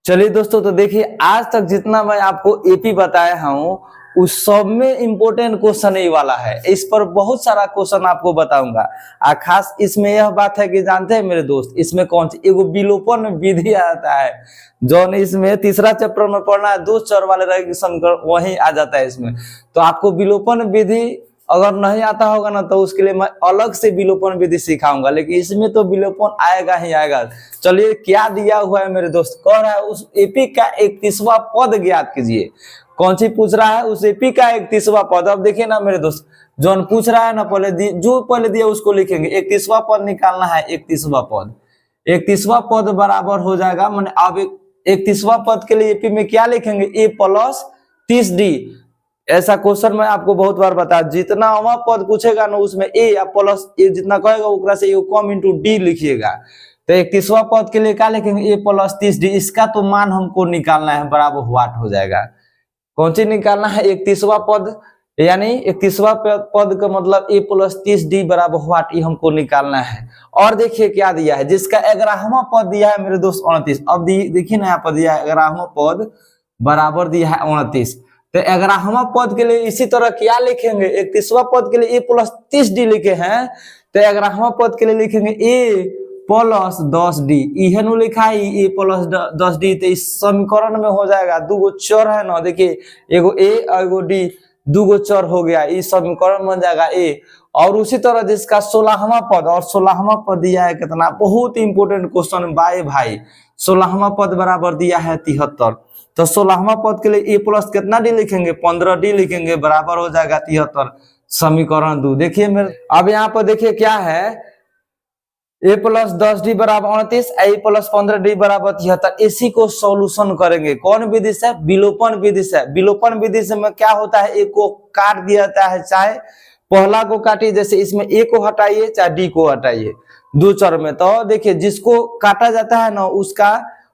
चलिए दोस्तों, तो देखिए आज तक जितना मैं आपको एपी बताया हूँ उस सब में इम्पोर्टेंट क्वेश्चन ही वाला है। इस पर बहुत सारा क्वेश्चन आपको बताऊंगा। खास इसमें यह बात है कि जानते हैं मेरे दोस्त, इसमें कौन सी एगो विलोपन विधि आता है जो इसमें तीसरा चैप्टर में पढ़ना है, दो चर वाले रहेगी समीकरण, वही आ जाता है इसमें। तो आपको विलोपन विधि अगर नहीं आता होगा ना तो उसके लिए मैं अलग से विलोपन विधि सिखाऊंगा, लेकिन इसमें तो विलोपन आएगा ही आएगा। चलिए क्या दिया हुआ है मेरे दोस्त, कह रहा है उस एपी का 31वां पद ज्ञात कीजिए। कौन सी पूछ रहा है? उस एपी का 31वां पद। अब देखिए ना मेरे दोस्त, जो पूछ रहा है ना, पहले जो पहले दिया उसको लिखेंगे। 31वां पद निकालना है। 31वां पद, 31वां पद बराबर हो जाएगा, मैंने अब 31वां पद के लिए एपी में क्या लिखेंगे? ए प्लस 30d। ऐसा क्वेश्चन मैं आपको बहुत बार बता, जितना वहां पद पूछेगा ना उसमें ए या प्लस ए जितना कहेगा उकरा से ए कम इंटू डी लिखिएगा। तो 31वां पद के लिए क्या लिखेंगे? ए प्लस 30d। इसका तो मान हमको निकालना है, बराबर व्हाट हो जाएगा। कौन सी निकालना है? 31वां पद, यानी 31वां पद का मतलब ए प्लस 30d बराबर व्हाट, ये हमको निकालना है। और देखिए क्या दिया है, जिसका 11वां पद दिया है मेरे दोस्त 29। अब देखिए ना यहाँ पर दिया है 11वां पद बराबर दिया है 29। तो 11वां पद के लिए इसी तरह क्या लिखेंगे? 31वां पद के लिए ए प्लस 30d लिखे हैं, तो 11वां पद के लिए लिखेंगे ए प्लस 10d। इहनु लिखा है ए प्लस 10d। तो इस समीकरण में हो जाएगा, दो चर है ना, देखिए एगो ए और एगो डी, दो चर हो गया, इस समीकरण बन जाएगा ए। और उसी तरह जिसका 16वां पद, और 16वां पद दिया है कितना, बहुत इंपोर्टेंट क्वेश्चन बाय भाई। 16वां पद बराबर दिया है 73। तो 16वां पद के लिए ए प्लस कितना डी लिखेंगे? 15d लिखेंगे, बराबर हो जाएगा 73। समीकरण 2 देखिए मेरे, अब यहाँ पर देखिए क्या है, ए प्लस 10d बराबर 29, ए प्लस 15d बराबर 73। इसी को सॉल्यूशन करेंगे कौन विधि से? विलोपन विधि से। विलोपन विधि से में क्या होता है, ए को काट दिया जाता है, चाहे पहला को काटिए, जैसे इसमें ए को हटाइए चाहे डी को हटाइए, दो चर में। तो देखिए जिसको काटा जाता है ना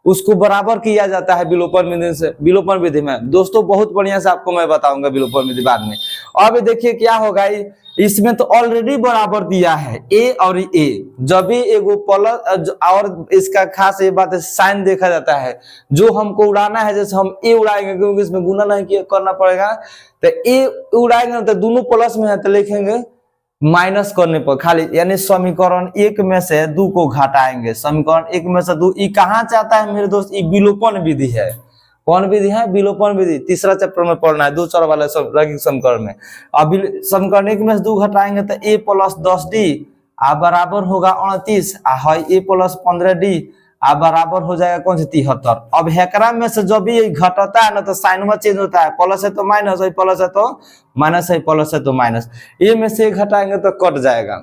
उसको बराबर किया जाता है विलोपन विधि से। विलोपन विधि में दोस्तों बहुत बढ़िया से आपको मैं बताऊंगा विलोपन विधि बाद में। अब देखिए क्या होगा, इसमें तो ऑलरेडी बराबर दिया है ए और ए। जब भी एगो प्लस, और इसका खास ये बात है, साइन देखा जाता है। जो हमको उड़ाना है, जैसे हम ए उड़ाएंगे क्योंकि इसमें गुना नहीं करना पड़ेगा, तो ए उड़ाएंगे तो दोनों प्लस में है तो लिखेंगे माइनस करने पर खाली, यानी समीकरण 1 में से 2 को घटाएंगे। समीकरण 1 में से 2 ये कहाँ चाहता है मेरे दोस्त? ये विलोपन विधि है। कौन विधि है? विलोपन विधि। तीसरा चैप्टर में पढ़ना है, दो चर वाले रैखिक समीकरण में। अब समीकरण 1 में से 2 घटाएंगे तो ए प्लस 10d बराबर होगा 29, ए प्लस 15d बराबर हो जाएगा कौन से? 73। अब हेकरा में से जब भी घटता है ना तो साइन में चेंज होता है, प्लस है तो माइनस, है प्लस है तो माइनस, है प्लस है तो माइनस। ए में से घटाएंगे तो कट जाएगा।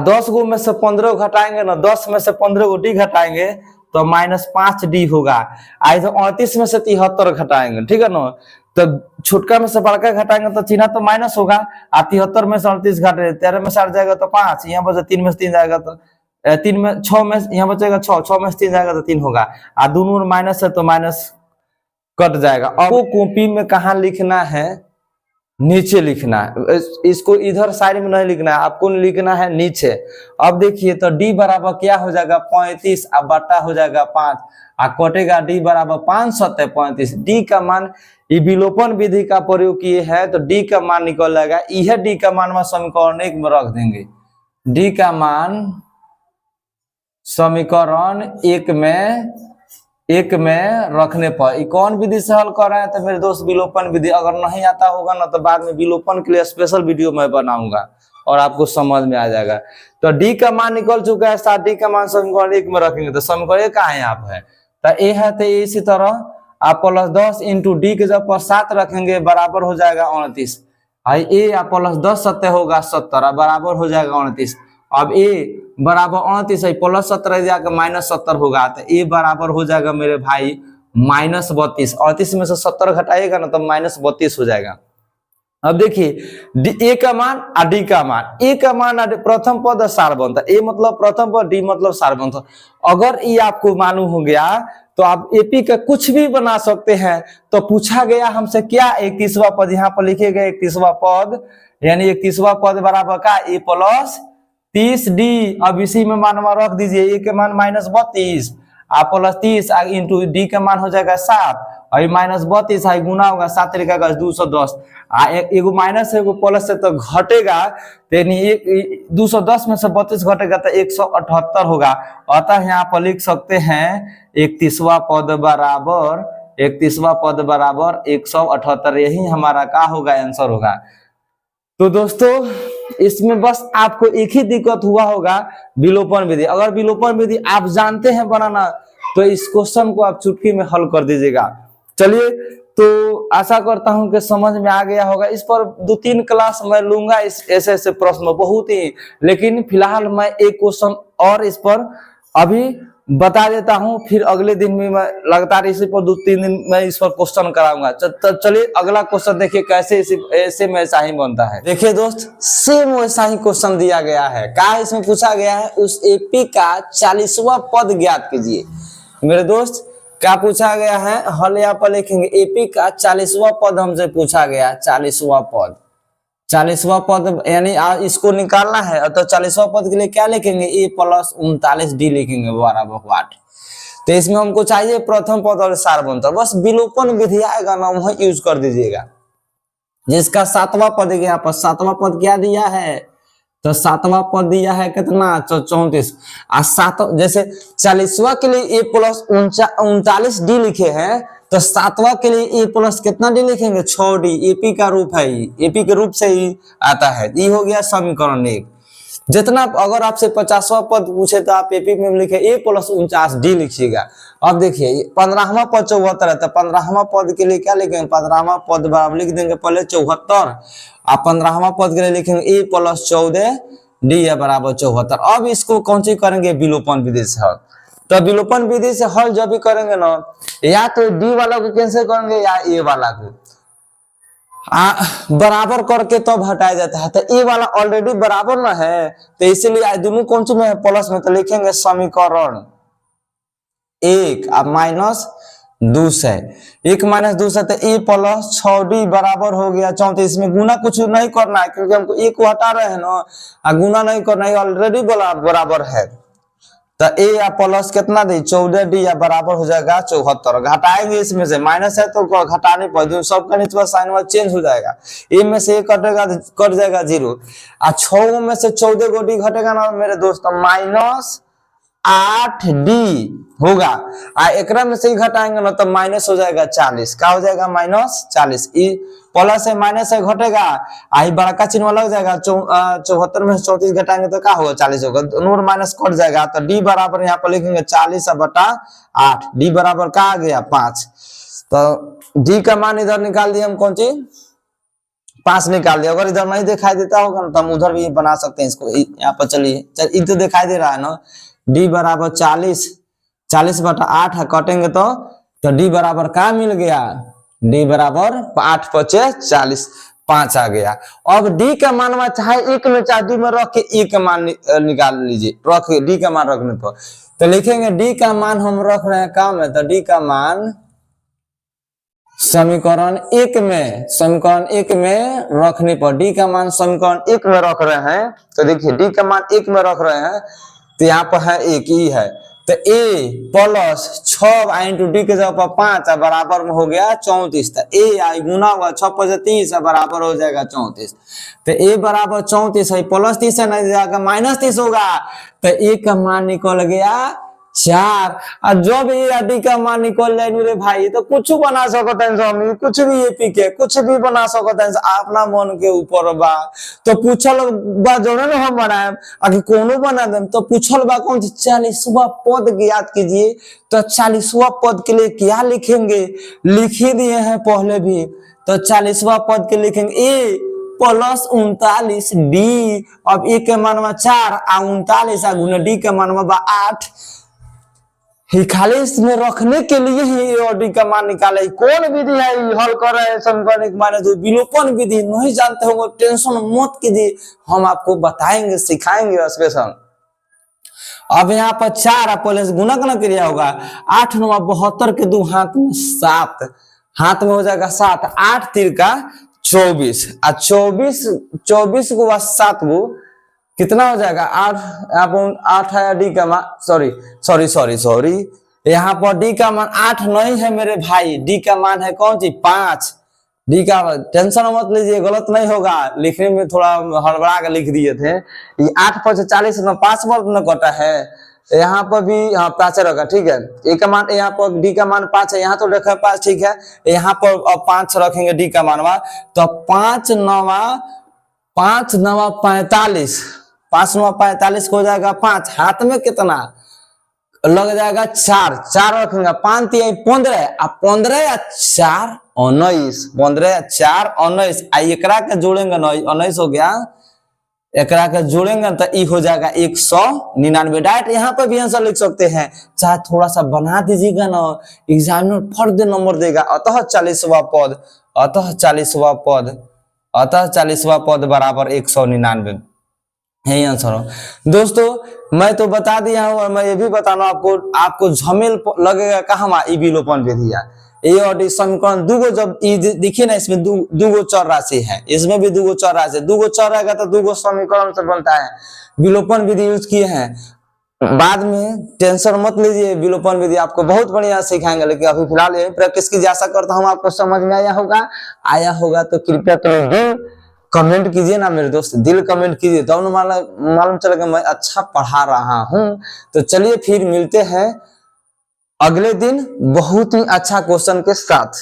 10 गो में से 15 घटाएंगे ना, 10 में से 15 को डी घटाएंगे तो -5d होगा। आई तो 38 में से 73 घटाएंगे, ठीक है ना, तो छोटका में से बड़का घटाएंगे तो चिन्ह तो माइनस होगा। 73 में से 38 घटे, 13 में से 8 जाएगा तो 5, यहाँ पर 3 में से 3 जाएगा तो 3 में 6 में यहाँ बचेगा 6, 6 में से 3 जाएगा तो 3 होगा। दोनों में माइनस है तो माइनस कट जाएगा। अब कॉपी में कहाँ लिखना है? नीचे लिखना है। इसको इधर साइड में नहीं लिखना है, आपको लिखना है नीचे। अब देखिए तो d बराबर क्या हो जाएगा? 35 बटा हो जाएगा 5, कटेगा d बराबर 5 सत्ते 35। d का मान, ये विलोपन विधि का प्रयोग किए हैं तो d का मान निकल जाएगा। यह d का मान में समीकरण 1 में रख देंगे। d का मान समीकरण 1 में रखने पर कौन विधि से हल कर रहे हैं? तो मेरे दोस्त विलोपन विधि। अगर नहीं आता होगा ना तो बाद में विलोपन के लिए स्पेशल वीडियो मैं बनाऊंगा और आपको समझ में आ जाएगा। तो डी का मान निकल चुका है, 7d का मान समीकरण 1 में रखेंगे तो समीकरण 1 कहाँ है यहाँ पे? तो ए है, तो इसी तरह आप प्लस 10 इंटू डी के जब पर 7 रखेंगे बराबर हो जाएगा 29। ए आप प्लस 10 सत्ते होगा 70 बराबर हो जाएगा 29। अब ए बराबर 29 है, प्लस 17 जाकर -70 होगा, तो ए बराबर हो जाएगा मेरे भाई -32। 38 में से 70 घटाएगा ना तो -32 हो जाएगा। अब देखिए ए का मान और डी का मान, ए का मान प्रथम पद सार बनता, ए मतलब प्रथम पद, डी मतलब सार बनता। अगर ये आपको मालूम हो गया तो आप एपी का कुछ भी बना सकते हैं। तो पूछा गया हमसे क्या? 31वां पद, यहाँ पर लिखेगा 31वां पद, यानी 31वां पद बराबर का ए प्लस 30d। अब इसी में मान रख दीजिए, ए के मान -32 आप प्लस 30 इंटू डी का मान हो जाएगा 7 और माइनस 32 है गुना होगा 7 तरीका का 210 एगो माइनस है एगो प्लस है तो घटेगा यानी 210 में से 32 घटेगा तो 178 होगा। अतः यहाँ पर लिख सकते हैं 31वां पद बराबर 178। यही हमारा क्या होगा आंसर होगा। तो दोस्तों इसमें बस आपको एक ही दिक्कत हुआ होगा विलोपन विधि। अगर विलोपन विधि आप जानते हैं बनाना तो इस क्वेश्चन को आप चुटकी में हल कर दीजिएगा। चलिए तो आशा करता हूं कि समझ में आ गया होगा। इस पर 2-3 क्लास मैं लूंगा इस ऐसे प्रश्न बहुत ही, लेकिन फिलहाल मैं एक क्वेश्चन और इस पर अभी बता देता हूं, फिर अगले दिन में मैं लगातार इसी पर 2-3 दिन मैं इस पर क्वेश्चन कराऊंगा। चलिए अगला क्वेश्चन देखिए कैसे ऐसे में ऐसा ही बनता है। देखिए दोस्त सेम वैसा ही क्वेश्चन दिया गया है। क्या इसमें पूछा गया है उस एपी का 40वां पद ज्ञात कीजिए। मेरे दोस्त क्या पूछा गया है, हल यहाँ पर लिखेंगे एपी का 40वां पद हमसे पूछा गया। 40वां पद यानी इसको निकालना है तो 40वां पद के लिए क्या लिखेंगे a प्लस 39d लिखेंगे बराबर 8। तो इसमें हमको चाहिए प्रथम पद और सार्वभौमत्व। बस विलोपन विधि आएगा ना वह यूज कर दीजिएगा। जिसका 7वां पद यहाँ पर 7वां पद क्या दिया है तो 7वां पद दिया है कितना 34 जैसे 40वां के लिए a प्लस 39d लिखे हैं तो 7वां के लिए a प्लस कितना डी लिखेंगे 6d। एपी का रूप है, एपी के रूप से ही आता है। ये हो गया समीकरण 1। जितना अगर आपसे 50वां पद पूछे तो आप एपी में लिखे a प्लस 49d लिखिएगा। अब देखिए 15वां पद 74 है तो 15वां पद के लिए क्या लिखेंगे 15वां पद बराबर लिख देंगे पहले 74 और 15वां पद के लिए लिखेंगे a प्लस 14d बराबर 74। अब इसको कौन सी करेंगे विलोपन विधि से हल। तो विलोपन विधि से हल जब भी करेंगे ना या तो डी वाला को कैंसिल करेंगे या ए वाला को बराबर करके तब हटाया जाता है। तो ए वाला ऑलरेडी बराबर ना है तो इसीलिए दोनों कौन सी में है प्लस में, तो लिखेंगे समीकरण 1 अब माइनस 2 है 1 माइनस 2 है तो a प्लस 6d बराबर हो गया 34। में गुना कुछ नहीं करना है क्योंकि हमको a को हटा रहे हैं ना, गुना नहीं करना है ऑलरेडी बराबर है। तो a या प्लस कितना दी 14d या बराबर हो जाएगा 74। घटाएंगे इसमें से माइनस है तो घटाने पर सबका नीचे साइन वाला चेंज हो जाएगा। a में से a कटेगा कट जाएगा 0 और 6 में से 14 को d घटेगा ना मेरे दोस्तों माइनस 8d होगा। एकरा में से ही घटाएंगे ना तो माइनस हो जाएगा 40। क्या हो जाएगा माइनस 40। प्लस है माइनस है घटेगा आई बड़ा का चिन्ह लग जाएगा 74 में 34 घटाएंगे तो क्या होगा 40 होगा। नूर माइनस कट जाएगा तो डी बराबर यहाँ पर लिखेंगे 40/8। डी बराबर क्या आ गया 5। तो डी का मान इधर निकाल दिया हम कौन सी 5 निकाल दिया। अगर इधर नहीं दिखाई देता होगा ना तो हम उधर भी बना सकते हैं इसको। यहाँ पर चलिए इधर दिखाई दे रहा है ना डी बराबर 40/8 कटेंगे तो डी बराबर क्या मिल गया डी बराबर 8 × 5 = 40 5 आ गया। अब डी का मान में चाहे 1 में चाहे 2 में रख के e का मान निकाल लीजिए। रख डी का मान रखने पर तो लिखेंगे डी का मान हम रख रहे हैं काम है तो डी का मान समीकरण 1 में रखने पर डी का मान समीकरण 1 में रख रहे हैं तो देखिए डी का मान 1 में रख रहे हैं तो यहाँ पर है 1 ही है तो a प्लस 6 इंटू डी के जगह पर 5 बराबर में हो गया 34। तो a आई गुना हुआ 6 × 30 बराबर हो जाएगा 34। तो a बराबर 34 है प्लस 30 है नहीं जाएगा माइनस 30 होगा तो a का मान निकल गया 4। और जब ए डी का मान निकल जाए रे भाई तो कुछ बना सकते हैं, कुछ भी एपी के कुछ भी बना सकते हैं अपना मन के ऊपर बा। तो पूछल बा जो ना हम बनाए आगे कोनो बना दे तो पूछल बा कौन 40वां पद ज्ञात कीजिए। तो 40वां पद के लिए क्या लिखेंगे लिख ही दिए हैं पहले भी। तो 40वां पद के लिखेंगे ए प्लस 39d। अब ए के मान 4 और 39 गुना डी के मान 8 ही खाली इसमें रखने के लिए ही डी का मान निकाले। कौन विधि है हल कर रहे हैं समीकरण माने जो विलोपन विधि नहीं जानते होंगे टेंशन मत कीजिए, हम आपको बताएंगे सिखाएंगे स्पेशल। अब यहाँ पर 4 पहले गुना करना क्रिया होगा 8 × 9 72 के 2 हाथ में 7 हाथ में हो जाएगा 7 8 × 3 = 24 और 24 को 7 को कितना हो जाएगा 8 है डी का मान सॉरी यहाँ पर डी का मान 8 नहीं है मेरे भाई, डी का मान है कौन सी 5। डी का टेंशन मत लीजिए, गलत नहीं होगा, लिखने में थोड़ा हड़बड़ा के लिख दिए थे। ये 8 5 40 में 5 वर्ग न कटा है, यहाँ पर भी हाँ 5 रखा, ठीक है। ए का मान यहाँ पर डी का मान 5 है, यहाँ तो रखा 5, ठीक है। यहाँ पर अब 5 रखेंगे डी का मानवा, तो 5 9 45, 5 9 45 हो जाएगा 5, हाथ में कितना लग जाएगा 4, 4 रखेंगे 5 3 15, अब 15 या 4 19, 15 या 4 19, एकरा के जोड़ेंगे 19 हो गया, एकरा के जोड़ेंगे तो ई हो जाएगा 199। डायरेक्ट यहाँ पर भी आंसर लिख सकते हैं, चाहे थोड़ा सा बना दीजिएगा ना, एग्जामिनर फर्द नंबर देगा। अतः 40वां पद, अतः 40वां पद, अतः 40वां पद बराबर 199, यही आंसर हो। दोस्तों मैं तो बता दिया हूं और मैं ये भी बताना आपको झमेल लगेगा कहाँ, ई विलोपन विधिया, ए और डी समीकरण दूगो जब देखिए ना, इसमें दूगो चर राशि है, इसमें भी दूगो चर राशि, दूगो चर रहेगा तो दूगो समीकरण से बनता है। विलोपन विधि यूज किए हैं, बाद में टेंशन मत लीजिए, विलोपन विधि आपको बहुत बढ़िया सिखाएंगे, लेकिन अभी फिलहाल यही प्रैक्टिस कीजिए। आशा करता हूँ आपको समझ में आया होगा तो कृपया दिल कमेंट कीजिए ना मेरे दोस्त, दिल कमेंट कीजिए, तब तो मालूम चलेगा मैं अच्छा पढ़ा रहा हूँ। तो चलिए फिर मिलते हैं अगले दिन बहुत ही अच्छा क्वेश्चन के साथ।